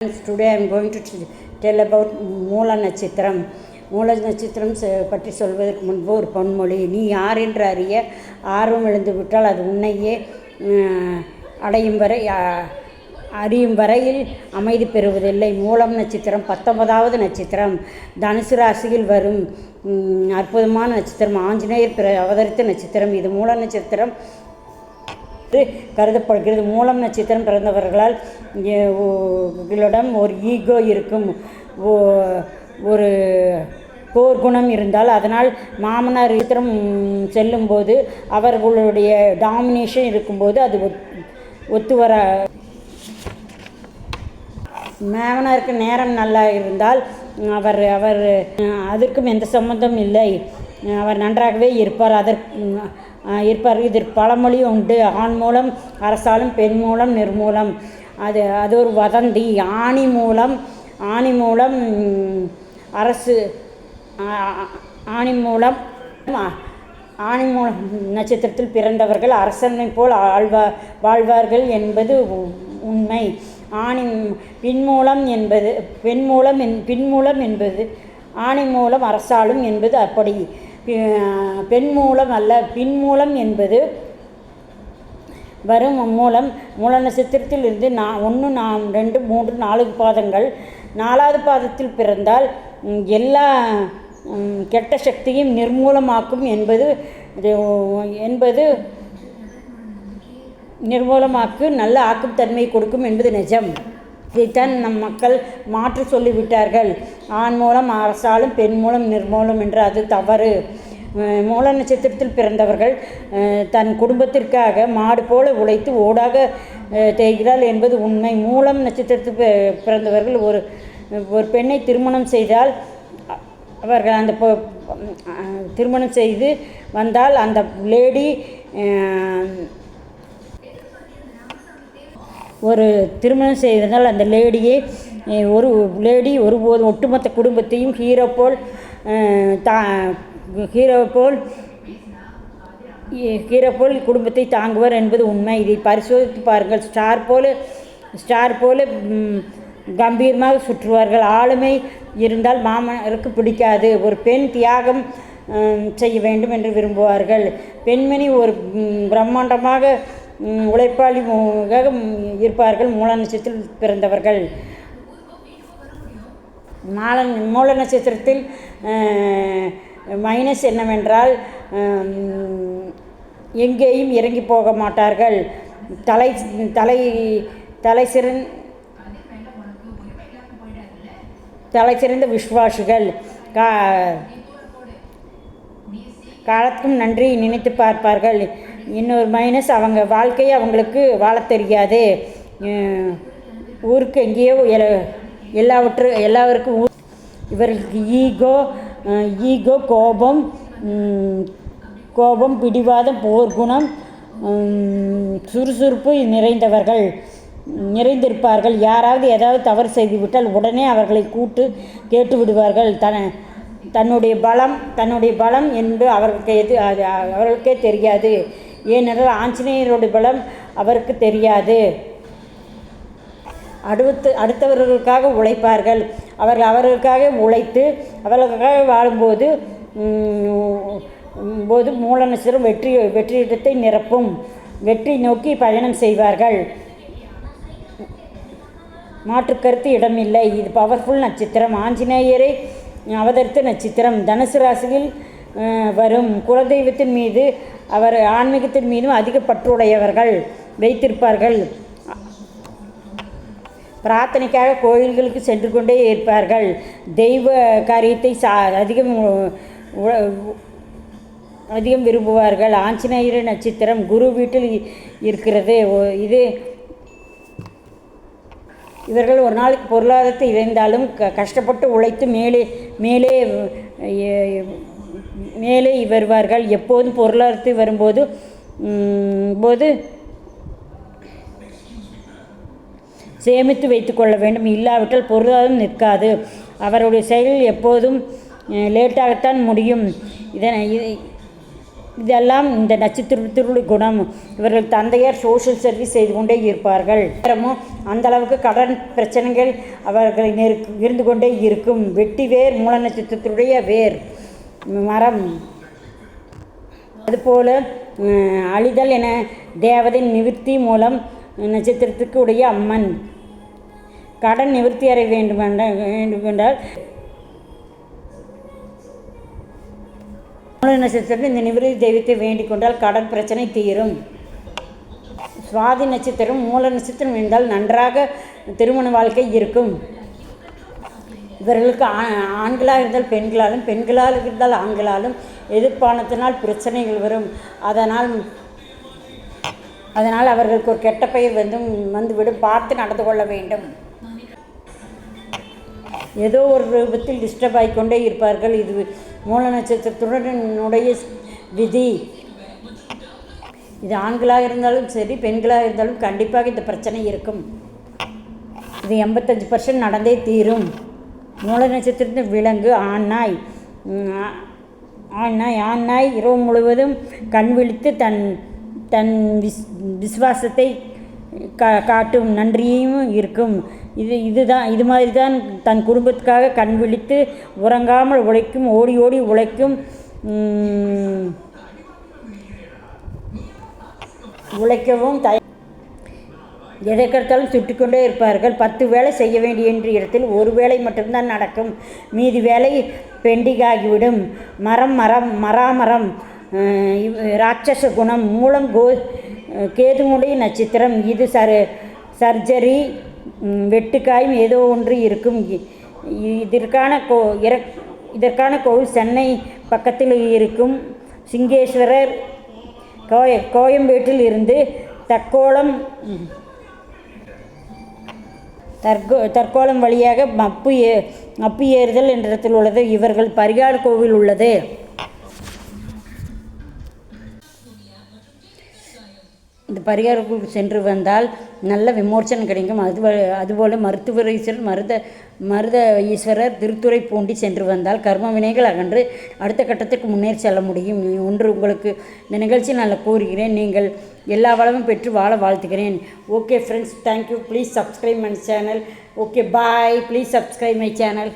Today I am going to tell about மூல நட்சத்திரம். மூல நட்சத்திரம் பற்றி சொல்வதற்கு முன்பு ஒரு பொன்மொழி. நீ யார் என்று அறிய ஆர்வம் எழுந்து விட்டால் அது உன்னையே அறியும் வரையில் அமைதி பெறுவதில்லை. மூலம் நட்சத்திரம் 19வது நட்சத்திரம். தனுசு ராசியில் வரும் அற்புதமான நட்சத்திரம். ஆஞ்சநேயர் அவதரித்த நட்சத்திரம் இது. மூல நட்சத்திரம் கருதப்படுகிறது. மூலம் நட்சத்திரம் பிறந்தவர்களால் ஒரு ஈகோ இருக்கும், ஒரு போர்க்குணம் இருந்தால் அதனால் மாமனார் நட்சத்திரம் செல்லும்போது அவர்களுடைய டாமினேஷன் இருக்கும்போது அது ஒத்து வர. மாமனாருக்கு நேரம் நல்லா இருந்தால் அவர் அதற்கும் எந்த சம்மந்தம் இல்லை, அவர் நன்றாகவே இருப்பார். இதற்கு பழமொழி உண்டு. ஆண் மூலம் அரசாலும் பெண் மூலம் நிர்மூலம். அது ஒரு வதந்தி. ஆணி மூலம் அரசு ஆணி மூலம் நட்சத்திரத்தில் பிறந்தவர்கள் அரசனை போல் வாழ்வார்கள் என்பது உண்மை. பின்மூலம் என்பது ஆணி மூலம் அரசாலும் என்பது அப்படி. பெண் மூலம் அல்ல, பின்மூலம் என்பது வரும் மூலம். மூல நட்சத்திரத்தில் இருந்து 1, 2, 3, 4 பாதங்கள். 4வது பாதத்தில் பிறந்தால் எல்லா கெட்ட சக்தியும் நிர்மூலமாக்கும் நிர்மூலமாக்கு நல்ல ஆக்கும் தன்மை கொடுக்கும் என்பது நிஜம். இதைத்தான் நம் மக்கள் மாற்றி சொல்லிவிட்டார்கள். ஆண் மூலம் அரசாலும் பெண் மூலம் நிர்மூலம் என்று. அது தவறு. மூல நட்சத்திரத்தில் பிறந்தவர்கள் தன் குடும்பத்திற்காக மாடு போல உழைத்து ஓடாக தேய்கிறாள் என்பது உண்மை. மூலம் நட்சத்திரத்தில் பிறந்தவர்கள் ஒரு பெண்ணை திருமணம் செய்தால் அவர்கள் அந்த திருமணம் செய்து வந்தால் அந்த லேடி திருமணம் செய்ததால் அந்த லேடி ஒருபோது ஒட்டுமொத்த குடும்பத்தையும் ஹீரோ போல் குடும்பத்தை தாங்குவார் என்பது உண்மை. இதை பரிசோதித்து பாருங்கள். ஸ்டார் போல கம்பீரமாக சுற்றுவார்கள். ஆளுமை இருந்தால் மாமனருக்கு பிடிக்காது. ஒரு பெண் தியாகம் செய்ய வேண்டும் என்று விரும்புவார்கள். பெண்மணி ஒரு பிரம்மாண்டமாக உழைப்பாளியாக இருப்பார்கள் மூல நட்சத்திரத்தில் பிறந்தவர்கள். மூல நட்சத்திரத்தில் மைனஸ் என்னவென்றால் எங்கேயும் இறங்கி போக மாட்டார்கள். தலை சிறந்த விசுவாசிகள். காலத்துக்கும் நன்றி நினைத்து பார்ப்பார்கள். இன்னொரு மைனஸ், அவங்க வாழ்க்கையை அவங்களுக்கு வாழ தெரியாது. ஊருக்கு எங்கேயோ எல்லாருக்கும் இவர்களுக்கு ஈகோ கோபம் பிடிவாதம் போர்க்குணம் சுறுசுறுப்பு நிறைந்திருப்பார்கள். யாராவது ஏதாவது தவறு செய்துவிட்டால் உடனே அவர்களை கேட்டு விடுவார்கள். தன்னுடைய பலம் என்று அவர்களுக்கே தெரியாது. ஏனென்றால் ஆஞ்சநேயருடைய பலம் அவருக்கு தெரியாது. அடுத்தவர்களுக்காக உழைப்பார்கள். அவர்களுக்காக உழைத்து அவர்களுக்காக வாழும்போது மூல நட்சத்திரம் வெற்றிடத்தை நிரப்பும். வெற்றி நோக்கி பயணம் செய்வார்கள். மாற்றுக்கருத்து இடமில்லை. இது பவர்ஃபுல் நட்சத்திரம். ஆஞ்சநேயரை அவதரித்த நட்சத்திரம். தனுசு ராசியில் வரும். குலதெய்வத்தின் மீது ஆன்மீகத்தின் மீதும் அதிக பற்றுடையவர்கள் வைத்திருப்பார்கள். பிரார்த்தனைக்காக கோயில்களுக்கு சென்று கொண்டே இருப்பார்கள். தெய்வ காரியத்தை அதிகம் விரும்புவார்கள். ஆஞ்சநேயர் நட்சத்திரம் குரு வீட்டில் இருக்கிறது. இவர்கள் ஒரு நாளைக்கு பொருளாதாரத்தை இழந்தாலும் கஷ்டப்பட்டு உழைத்து மேலே வருவார்கள். எப்போதும் பொருளாதாரத்தை வரும்போது சேமித்து வைத்து கொள்ள வேண்டும். இல்லாவிட்டால் பொருளாதாரம் நிற்காது. அவருடைய செயல் எப்போதும் லேட்டாகத்தான் முடியும். இதெல்லாம் இந்த நட்சத்திரத்தினுடைய குணம். இவர்கள் தந்தையார் சோஷியல் சர்வீஸ் செய்து கொண்டே இருப்பார்கள். அந்த அளவுக்கு கடன் பிரச்சனைகள் அவர்களை இருந்து கொண்டே இருக்கும். வெட்டி வேர் மூல நட்சத்திரத்தினுடைய வேர் மரம். அதுபோல் அழிதல் என தேவதை நிவர்த்தி மூலம் நட்சத்திரத்துக்கு உடைய அம்மன். கடன் நிவர்த்தி அடைய வேண்டுமென்றால் மூல நட்சத்திரம் இந்த நிவர்த்தி தெய்வத்தை வேண்டிக் கொண்டால் கடன் பிரச்சனை தீரும். சுவாதி நட்சத்திரம் மூல நட்சத்திரம் இருந்தால் நன்றாக திருமண வாழ்க்கை இருக்கும். இவர்களுக்கு ஆண்களாக இருந்தால் பெண்களாலும், பெண்களாக இருந்தால் ஆண்களாலும் எதிர்ப்பானத்தினால் பிரச்சனைகள் வரும். அதனால் அவர்களுக்கு ஒரு கெட்ட பெயர் வந்துவிடும். பார்த்து நடந்து கொள்ள வேண்டும். ஏதோ ஒரு ரூபத்தில் டிஸ்டர்ப் ஆகிக்கொண்டே இருப்பார்கள். இது மூல நட்சத்திரத்துடனுடைய விதி. இது ஆண்களாக இருந்தாலும் சரி, பெண்களாக இருந்தாலும் கண்டிப்பாக இந்த பிரச்சனை இருக்கும். இது 85% நடந்தே தீரும். மூல நட்சத்திரத்தின் விலங்கு ஆண் நாய் இரவு முழுவதும் கண் விழித்து தன் விசுவாசத்தை காட்டும் நன்றியும் இருக்கும். இது மாதிரி தான் தன் குடும்பத்துக்காக கண் விழித்து உறங்காமல் உழைக்கும், ஓடி ஓடி உழைக்கும். உழைக்கவும் எதை கருத்தாலும் சுட்டிக்கொண்டே இருப்பார்கள். 10 வேலை செய்ய வேண்டிய இடத்தில் ஒரு வேலை மட்டும்தான் நடக்கும். மீதி வேலை பெண்டிகாகிவிடும். மராமரம் ராட்சச குணம். மூலம் கேதுமுடைய நட்சத்திரம். இது சர்ஜரி வெட்டுக்காயும் ஏதோ ஒன்று இருக்கும். இதற்கான கோவில் சென்னை பக்கத்தில் இருக்கும் சிங்கேஸ்வரர் கோயம்பேட்டில் இருந்து தற்கோலம் வழியாக மப்பு ஏறுதல் என்ற இடத்தில் உள்ளது. இவர்கள் பரிகார கோவில் உள்ளது. இந்த பரிகார கோவில் சென்று வந்தால் நல்ல விமோச்சனம் கிடைக்கும். அதுபோல் மருத்துவர் ஈஸ்வரர் மருத ஈஸ்வரர் திருத்துறைப்பூண்டி சென்று வந்தால் கர்ம வினைகள் அகன்று அடுத்த கட்டத்திற்கு முன்னேறி செல்ல முடியும். ஒன்று உங்களுக்கு இந்த நிகழ்ச்சி நான் கூறுகிறேன். நீங்கள் எல்லா வளமும் பெற்று வாழ வாழ்த்துகிறேன். Okay friends, thank you. Please subscribe my channel. Okay, bye. Please subscribe my channel.